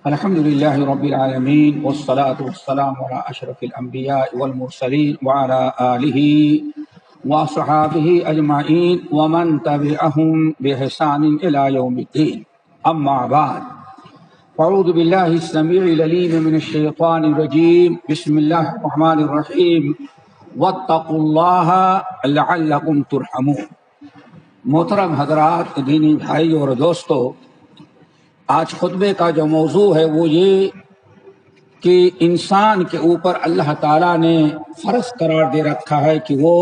الحمد لله رب العالمين والصلاة والسلام على أشرف الأنبياء والمرسلين وعلى آله وصحابه أجمعين ومن تبعهم بإحسان إلى يوم الدين. أما بعد، أعوذ بالله السميع العليم من الشيطان الرجيم. بسم الله الرحمن الرحيم. واتقوا الله لعلكم ترحمون. محترم حضرات، دینی بھائی اور دوستو، آج خطبے کا جو موضوع ہے وہ یہ کہ انسان کے اوپر اللہ تعالیٰ نے فرض قرار دے رکھا ہے کہ وہ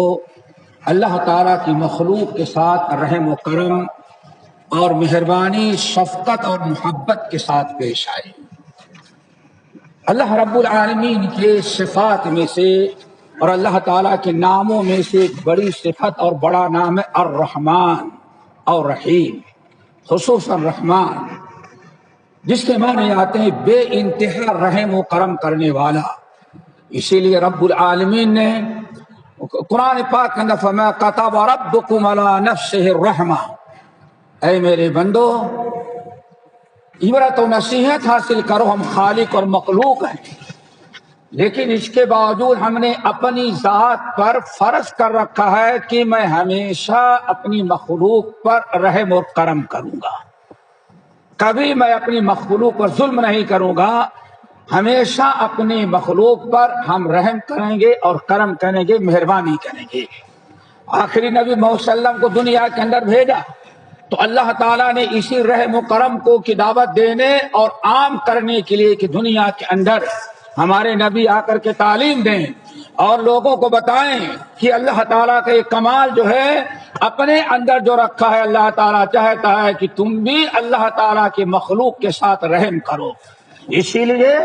اللہ تعالیٰ کی مخلوق کے ساتھ رحم و کرم اور مہربانی، شفقت اور محبت کے ساتھ پیش آئے۔ اللہ رب العالمین کے صفات میں سے اور اللہ تعالیٰ کے ناموں میں سے ایک بڑی صفت اور بڑا نام ہے الرحمن اور رحیم، خصوصاً رحمان، جس کے معنی آتے ہیں بے انتہا رحم و کرم کرنے والا۔ اسی لیے رب العالمین نے قرآن پاک میں فَمَا كَتَبَ رَبُّكُمْ عَلَىٰ نَفْسِهِ الرَّحْمَةَ، اے میرے بندو، عبرت و نصیحت حاصل کرو، ہم خالق اور مخلوق ہیں، لیکن اس کے باوجود ہم نے اپنی ذات پر فرض کر رکھا ہے کہ میں ہمیشہ اپنی مخلوق پر رحم اور کرم کروں گا، کبھی میں اپنی مخلوق پر ظلم نہیں کروں گا، ہمیشہ اپنی مخلوق پر ہم رحم کریں گے اور کرم کریں گے، مہربانی کریں گے۔ آخری نبی محمد صلی اللہ علیہ وسلم کو دنیا کے اندر بھیجا تو اللہ تعالیٰ نے اسی رحم و کرم کو کی دعوت دینے اور عام کرنے کے لیے کہ دنیا کے اندر ہمارے نبی آ کر کے تعلیم دیں اور لوگوں کو بتائیں کہ اللہ تعالیٰ کا یہ کمال جو ہے اپنے اندر جو رکھا ہے، اللہ تعالیٰ چاہتا ہے کہ تم بھی اللہ تعالیٰ کے مخلوق کے ساتھ رحم کرو۔ اسی لیے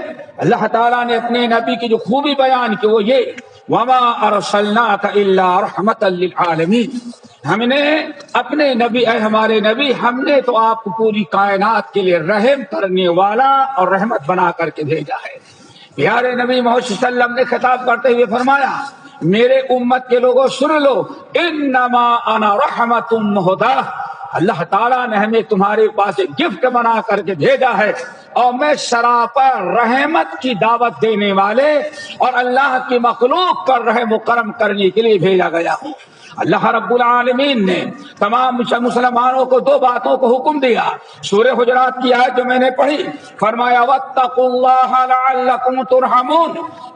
اللہ تعالیٰ نے اپنے نبی کی جو خوبی بیان کی وہ یہ وَمَا أَرْسَلْنَاكَ إِلَّا رَحْمَةً لِلْعَالَمِينَ، ہم نے اپنے نبی، اے ہمارے نبی، ہم نے تو آپ کو پوری کائنات کے لیے رحم کرنے والا اور رحمت بنا کر کے بھیجا ہے۔ پیارے نبی محمد صلی اللہ علیہ وسلم نے خطاب کرتے ہوئے فرمایا، میرے امت کے لوگوں سن لو، انما انا رحمت مہداہ، اللہ تعالیٰ نے ہمیں تمہارے پاس ایک گفٹ بنا کر کے بھیجا ہے اور میں سراپا رحمت کی دعوت دینے والے اور اللہ کی مخلوق پر رحم و کرم کرنے کے لیے بھیجا گیا ہوں۔ اللہ رب العالمین نے تمام مسلمانوں کو دو باتوں کو حکم دیا۔ سورہ حجرات کی آیت جو میں نے پڑھی، فرمایا واتقوا اللہ لعلکم ترحمون،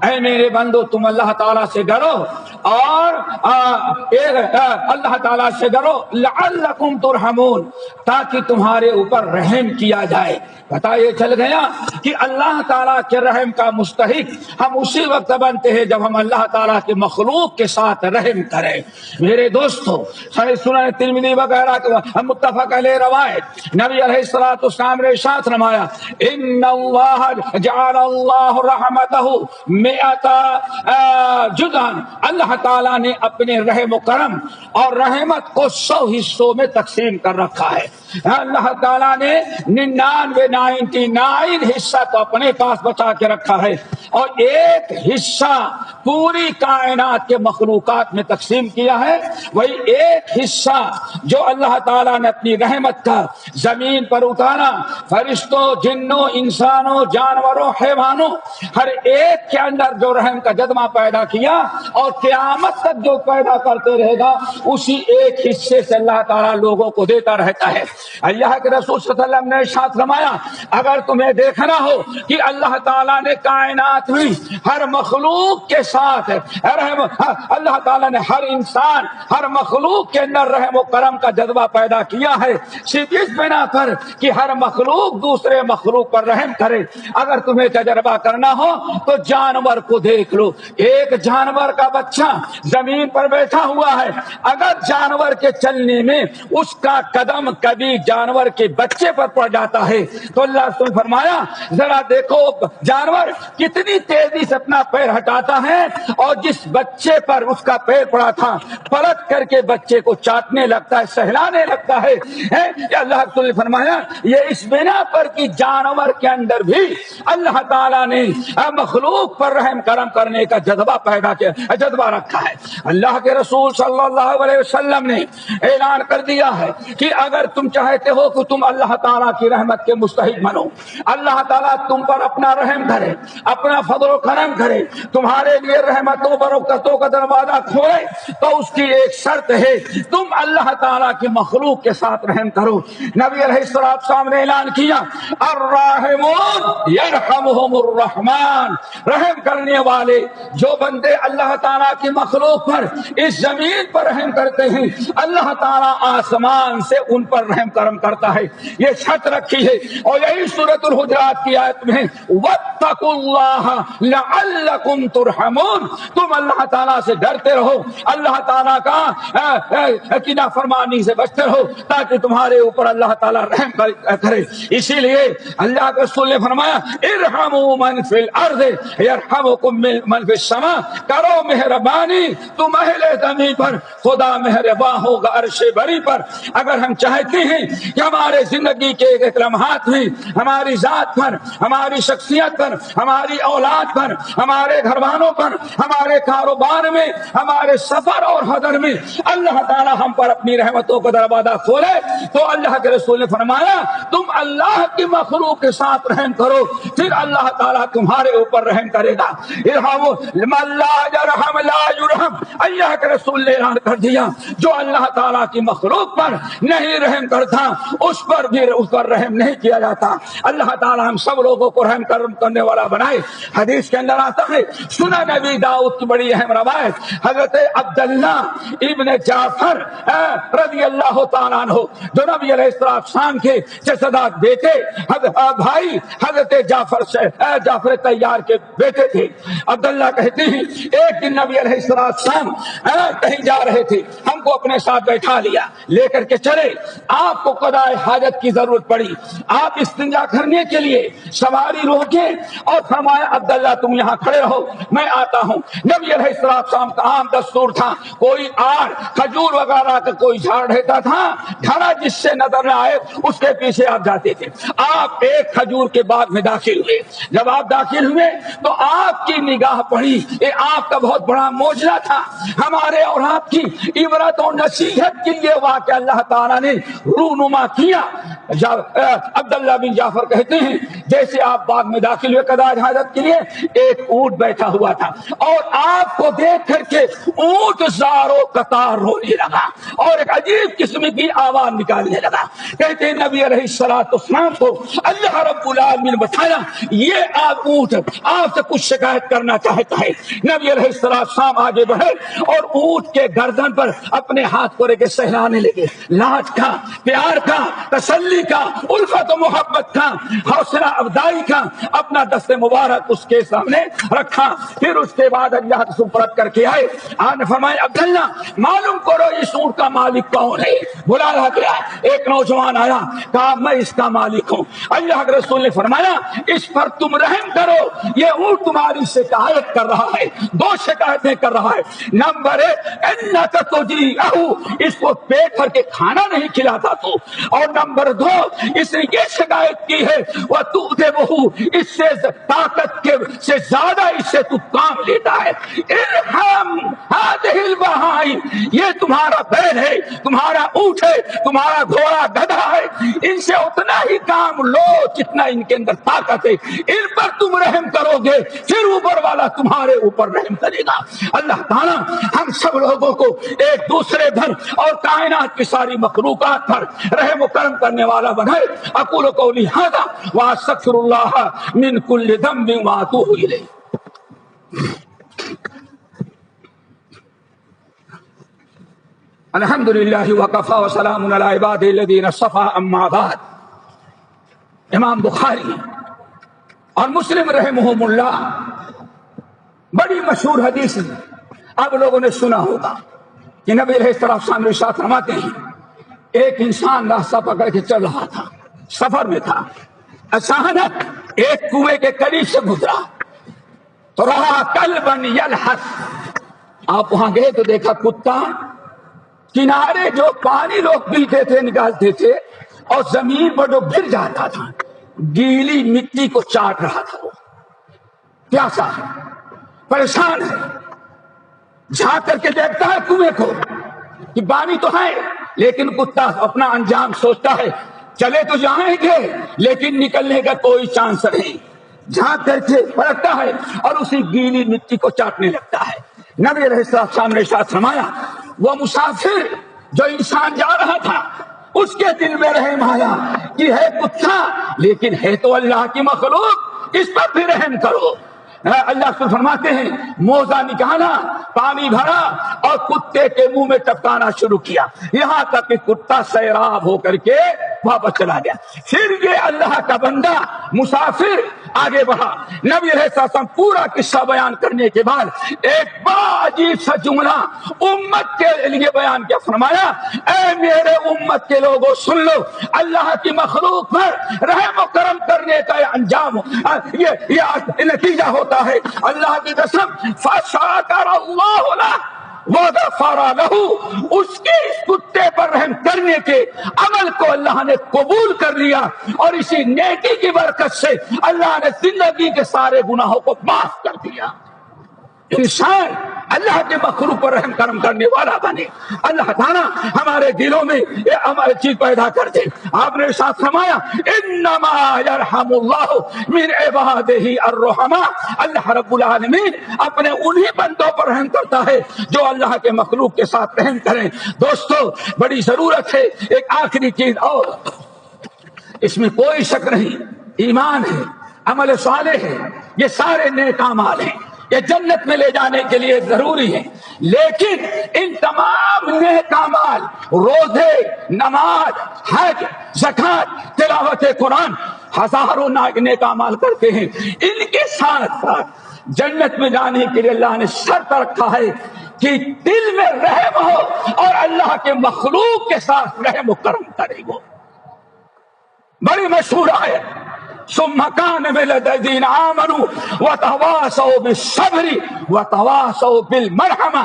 اے میرے بندو تم اللہ تعالیٰ سے ڈرو اور اللہ تعالیٰ سے ڈرو لعلکم ترحمون، تاکہ تمہارے اوپر رحم کیا جائے۔ پتہ یہ چل گیا کہ اللہ تعالیٰ کے رحم کا مستحق ہم اسی وقت بنتے ہیں جب ہم اللہ تعالیٰ کے مخلوق کے ساتھ رحم کریں۔ میرے دوستو، صحیح سنن ترمذی وغیرہ متفق علیہ روایت، نبی علیہ الصلوۃ والسلام نے ارشاد فرمایا ان اللہ جعل اللہ رحمتہ مئۃ جزءا، اللہ تعالیٰ نے اپنے رحم و کرم اور رحمت کو 100 حصوں میں تقسیم کر رکھا ہے۔ اللہ تعالیٰ نے 99 حصہ تو اپنے پاس بچا کے رکھا ہے اور ایک حصہ پوری کائنات کے مخلوقات میں تقسیم کیا ہے۔ وہی ایک حصہ جو اللہ تعالیٰ نے اپنی رحمت کا زمین پر اتارا، فرشتوں، جنوں، انسانوں، جانوروں، حیوانوں، ہر ایک کے اندر جو رحم کا جذبہ پیدا کیا اور قیامت تک جو پیدا کرتے رہے گا، اسی ایک حصے سے اللہ تعالیٰ لوگوں کو دیتا رہتا ہے۔ اللہ کے رسول صلی اللہ علیہ وسلم نے ارشاد فرمایا، اگر تمہیں دیکھنا ہو کہ اللہ تعالیٰ نے کائنات میں ہر مخلوق کے ساتھ رحم، اللہ تعالیٰ نے ہر انسان، ہر مخلوق کے اندر رحم و کرم کا جذبہ پیدا کیا ہے، صرف اس بنا پر کہ ہر مخلوق دوسرے مخلوق پر رحم کرے۔ اگر تمہیں تجربہ کرنا ہو تو جانور کو دیکھ لو، ایک جانور کا بچہ زمین پر بیٹھا ہوا ہے، اگر جانور کے چلنے میں اس کا قدم کبھی جانور کے بچے پر پڑ جاتا ہے تو اللہ نے فرمایا ذرا دیکھو جانور کتنی تیزی سے اپنا پیر ہٹاتا ہے، اور جس بچے پر اس کا پیر پڑا تھا پلٹ کر کے بچے کو چاٹنے لگتا ہے، سہلانے لگتا ہے۔ کہ اللہ رسول نے فرمایا یہ اس بنا پر کہ جانور کے اندر بھی اللہ تعالیٰ نے مخلوق پر رحم کرم کرنے کا جذبہ پیدا کیا، جذبہ رکھا ہے۔ اللہ کے رسول صلی اللہ علیہ وسلم نے اعلان کر دیا ہے کہ اگر تم چاہتے ہو کہ تم اللہ تعالیٰ کی رحمت کے مستحق بنو، اللہ تعالیٰ تم پر اپنا رحم کرے، اپنا فضل و کرم کرے، تمہارے لیے رحمتوں برکتوں کا دروازہ کھولے، تو اس کی ایک شرط ہے تم اللہ تعالیٰ کی مخلوق کے ساتھ رحم کرو۔ نبی علیہ السلام نے اعلان کیا الراحمون یرحمہم الرحمن، رحم کرنے والے جو بندے اللہ تعالیٰ کی مخلوق پر اس زمین پر رحم کرتے ہیں، اللہ تعالیٰ آسمان سے ان پر رحم کرم کرتا ہے۔ یہ شرط رکھی ہے، اور یہی سورۃ الحجرات کی آیت میں واتقوا اللہ لعلکم ترحمون، تم اللہ تعالیٰ سے ڈرتے رہو، اللہ تعالیٰ کی نافرمانی سے بچتے رہو تاکہ تمہارے اوپر اللہ تعالیٰ رحم کرے۔ اسی لیے اللہ کے رسول نے فرمایا ارحموا من فی الارض یرحمکم من فی السماء، کرو مہربانی تم اہل زمین پر، خدا مہرباں ہوگا عرش بری پر۔ اگر ہم چاہتے ہیں کہ ہمارے زندگی کے ایک لمحات میں ہماری ذات پر، ہماری شخصیت پر، ہماری اولاد پر، ہمارے گھر والوں پر، ہمارے کاروبار میں، ہمارے سفر اور حضر میں اللہ تعالیٰ ہم پر اپنی رحمتوں کا دروازہ کھولے، تو اللہ کے رسول نے فرمایا تم اللہ کی مخلوق کے ساتھ رحم کرو، پھر اللہ تعالیٰ تمہارے اوپر رحم کرے گا۔ من لا یرحم لا یرحم، اللہ کے رسول نے اعلان کر دیا جو اللہ تعالیٰ کی مخلوق پر نہیں رحم کرتا اس پر رحم نہیں کیا جاتا۔ اللہ تعالیٰ ہم سب لوگوں کو رحم کرنے والا بنائے۔ حدیث کے اندر آتا ہے سنن نبی داؤد کی بڑی اہم روایت، حضرت عبداللہ ابن جعفر رضی اللہ تعالیٰ عنہ جو نبی علیہ السلام کے جسدات بیٹے بھائی حضرت جعفر طیار کے بیٹے تھے۔ عبداللہ کہتے ہیں ایک دن نبی علیہ السلام کہیں جا رہے تھے، ہم کو اپنے ساتھ بیٹھا لیا، لے کر کے چلے، آپ کو قضاء حاجت کی ضرورت پڑی، آپ استنجا کرنے کے لیے سواری روکے اور فرمایا عبداللہ تم یہاں کھڑے رہو میں آتا ہوں۔ نبی علیہ السلام کا عام دستور تھا، کوئی آڑ کھجور وغیرہ کا کوئی جھاڑ رہتا تھا، گھنا جس سے نظر نہ آئے اس کے پیچھے آپ جاتے تھے۔ آپ ایک کھجور کے باغ میں داخل ہوئے، جب آپ داخل ہوئے تو آپ کی نگاہ پڑی، یہ آپ کا بہت بڑا معجزہ تھا، ہمارے اور آپ کی عبرت اور نصیحت کے لیے واقعہ اللہ تعالیٰ نے رونما کیا۔ عبداللہ بن جعفر کہتے ہیں جیسے آپ باغ میں داخل ہوئے قضاء حاجت کے لیے، ایک اونٹ بیٹھا ہوا تھا اور آپ کو دیکھ کر کے اونٹ زارو قطار رونے لگا اور ایک عجیب قسم کی آواز نکالنے لگا۔ کہتے ہیں نبی علیہ السلام کو اللہ رب العالمین بتایا یہ اونٹ آپ سے کچھ شکایت کرنا چاہتا ہے۔ نبی علیہ السلام آگے بڑھے اور اونٹ کے گردن پر اپنے ہاتھ کو رکھ کے سہلانے لگے، لاڈ کا، پیار کا، تسلی کا، الفت و محبت کا، حوصلہ افزائی کا اپنا دست مبارک اس کے سامنے رکھا۔ پھر اس کے بعد اللہ کے سپرد کر کے آئے، آپ نے فرمایا عبداللہ معلوم کرو اس اونٹ کا مالک کون ہے۔ بلایا گیا، ایک نوجوان آیا، کہا میں اس کا مالک ہوں۔ اللہ کے رسول نے فرمایا اس پر تم رحم کرو، یہ اونٹ تمہاری شکایت کر رہا ہے، دو شکایتیں کر رہا ہے۔ نمبر ایک انک تجیعہ، اس کو پیٹ بھر کے کھانا نہیں کھلاتا تو، اور نمبر دو اس نے یہ شکایت کی ہے وَتُؤْدِبُهُ، اس سے طاقت کے سے زیادہ اس سے تو کام لیتا ہے۔ ارحم هذه البہائم، یہ تمہارا بیل ہے، تمہارا اونٹ ہے، تمہارا گھوڑا گدھا ہے، ان سے اتنا ہی کام لو جتنا ان کے اندر طاقت ہے، ان پر تم رحم کرو گے پھر اوپر والا تمہارے اوپر رحم کرے گا۔ اللہ تعالیٰ ہم سب لوگوں کو ایک دوسرے پر اور کائنات کی ساری مخلوقات پر رحم و کرم کرنے والا بنائے۔ اقول قولی ھذا واستغفر اللہ من کل ذنب واتوب الیہ۔ الحمد للہ وکفی وسلام علی عبادہ الذین اصطفی، اما بعد۔ امام بخاری اور مسلم رحمہم اللہ بڑی مشہور حدیث اب لوگوں نے سنا ہوگا کہ نبی علیہ السلام ارشاد فرماتے ہیں ایک انسان راستہ پکڑ کے چل رہا تھا، سفر میں تھا، اچانک ایک کنویں کے قریب سے گزرا تو رہا کلبا یلحث، آپ وہاں گئے تو دیکھا کتا کنارے جو پانی لوگ پلتے تھے نکالتے تھے اور زمین پر جو گر جاتا تھا گیلی مٹی کو چاٹ رہا تھا، وہ پیاسا ہے، پریشان ہے، جھانک کر کے دیکھتا ہے کنویں کو کہ پانی تو ہے، لیکن کتا اپنا انجام سوچتا ہے، چلے تو جائیں گے لیکن نکلنے کا کوئی چانس نہیں، جھانک کر کے پلٹتا ہے اور اسی گیلی مٹی کو چاٹنے لگتا ہے۔ نبی علیہ السلام نے ارشاد فرمایا وہ مسافر جو انسان جا رہا تھا اس کے دل میں رحم آیا کہ ہے کتا لیکن ہے تو اللہ کی مخلوق، اس پر بھی رحم کرو۔ اللہ سے فرماتے ہیں موزہ نکالا، پانی بھرا اور کتے کے منہ میں ٹپکانا شروع کیا، یہاں تک کہ کتا سیراب ہو کر کے واپس چلا گیا۔ پھر یہ اللہ کا بندہ مسافر آگے بڑھا، نبی علیہ السلام پورا قصہ بیان کرنے کے بعد ایک بڑا عجیب سا جملہ امت کے لیے بیان کیا، فرمایا اے میرے امت کے لوگوں سن لو، اللہ کی مخلوق پر رحم و کرم کرنے کا انجام یہ نتیجہ ہوتا ہے، اللہ کی قسم فَشَكَرَ اللَّهُ لَهُ وَغَفَرَ لَهُ، اس کے اس کتے پر رحم کرنے کے عمل کو اللہ نے قبول کر لیا اور اسی نیکی کی برکت سے اللہ نے زندگی کے سارے گناہوں کو معاف کر دیا۔ انسان اللہ کے مخلوق پر رحم کرم کرنے والا بنے، اللہ تعالیٰ ہمارے دلوں میں یہ ہماری چیز پیدا کر دے۔ آپ نے ساتھ فرمایا انما یرحم اللہ من عبادہ الرحماء، اللہ رب العالمین اپنے انہی بندوں پر رحم کرتا ہے جو اللہ کے مخلوق کے ساتھ رحم کریں۔ دوستو بڑی ضرورت ہے ایک آخری چیز اور، اس میں کوئی شک نہیں، ایمان ہے، عمل صالح ہے، یہ سارے نیک اعمال ہیں، یہ جنت میں لے جانے کے لیے ضروری ہے، لیکن ان تمام نیک اعمال روزے، نماز، حج، زکوٰۃ، تلاوت قرآن، ہزاروں نیک اعمال کرتے ہیں، ان کے ساتھ ساتھ جنت میں جانے کے لیے اللہ نے شرط رکھا ہے کہ دل میں رحم ہو اور اللہ کے مخلوق کے ساتھ رحم و کرم کرے گا۔ بڑی مشہور ہے ثم كان من الذين آمنوا وتواصوا بالصبر وتواصوا بالمرحمة،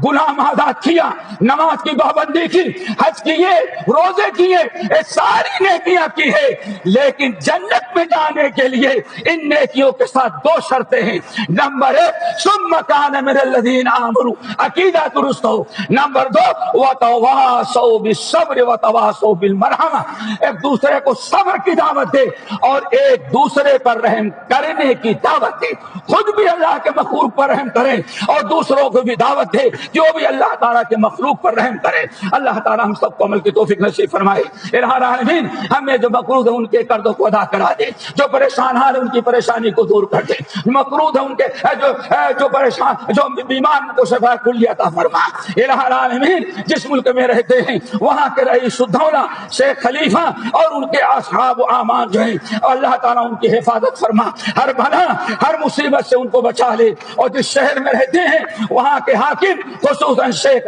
گناہ ادا کیا، نماز کی پابندی کی، حج کیے، روزے کیے، یہ ساری نیکیاں کی ہے، لیکن جنت میں جانے کے لیے ان نیکیوں کے ساتھ دو شرطیں ہیں۔ نمبر ایک ثم كان من الذين آمنوا، عقیدہ درست ہو۔ نمبر دو وتواصوا بالصبر وتواصوا بالمرحمة، ایک دوسرے کو صبر کی دعوت دے اور ایک دوسرے پر رحم کرنے کی دعوت دے، خود بھی اللہ کے مخلوق پر رحم کریں اور دوسروں کو بھی دعوت دے جو بھی اللہ تعالیٰ کے مخلوق پر رحم کرے۔ اللہ تعالیٰ ہم سب کو عمل کی توفیق نصیب فرمائے۔ الہ العالمین ہمیں جو مقروض ہے ان کے قرضوں کو ادا کرا دے، جو پریشان ہیں ان کی پریشانی کو دور کر دے، مقروض ہے ان کے جو پریشان جو بیمار ان کو شفا کلیہ عطا فرما۔ الہ العالمین جس ملک میں رہتے ہیں وہاں کے رئیس الدولہ شیخ خلیفہ اور ان کے اصحاب و اعمال جو ہیں اللہ تعالیٰ ان کی حفاظت فرما، ہر بلا ہر مصیبت سے ان کو بچا لے، اور جس شہر میں رہتے ہیں وہاں کے حاکم خصوصاً شیخ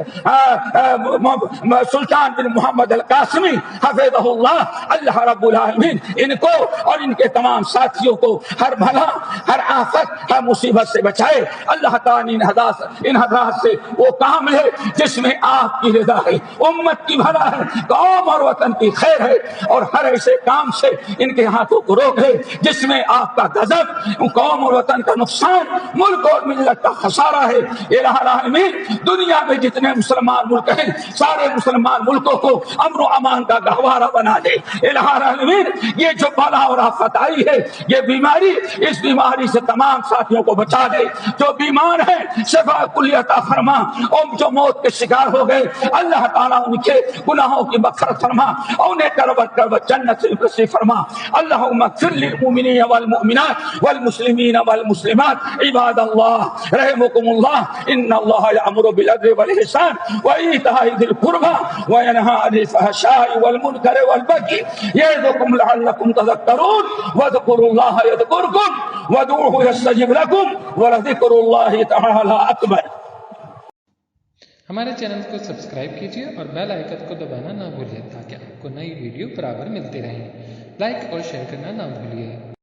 سلطان بن محمد القاسمی حفظہ اللہ، اللہ رب العالمین ان کو اور ان کے تمام ساتھیوں کو ہر بھلا ہر آفت ہر مصیبت سے بچائے۔ اللہ تعالیٰ ان حضرات سے وہ کام لے جس میں آپ کی رضا ہے، امت کی بھلا ہے، قوم اور وطن کی خیر ہے، اور ہر ایسے کام سے ان کے ہاتھوں کو روک لے جس میں آپ کا غضب، قوم اور وطن کا نقصان، ملک اور ملت کا خسارہ ہے۔ الہ العالمین دنیا میں جتنے مسلمان ملک ہیں سارے مسلمان ملکوں کو امن و امان کا گہوارہ بنا دے۔ الہ العالمین یہ جو بلا اور آفت آئی ہے یہ بیماری، اس بیماری سے تمام ساتھیوں کو بچا دے، جو بیمار ہیں شفا کلیہ عطا فرما، اور جو موت کے شکار ہو گئے اللہ تعالیٰ ان کے گناہوں کی مغفرت فرما اور انہیں کربت کربت جنت سے نصیب فرما۔ اللہم اغفر للمؤمنین والمؤمنات والمسلمین والمسلمات عباد اللہ رحمکم اللہ ان اللہ یأمر بالعدل والإحسان وإیتاء ذی القربى وینہی عن الفحشاء والمنکر والبغی یعظکم لعلکم تذکرون واذکروا اللہ یذکرکم وادعوہ یستجب لکم ولذکر اللہ تعالی اکبر۔ ہمارے چینل کو سبسکرائب کیجیے اور بیل آئیکن کو دبانا نہ بھولیے تاکہ آپ کو نئی ویڈیو برابر ملتی رہیں۔ لائک اور شیئر کرنا نہ بھولیے۔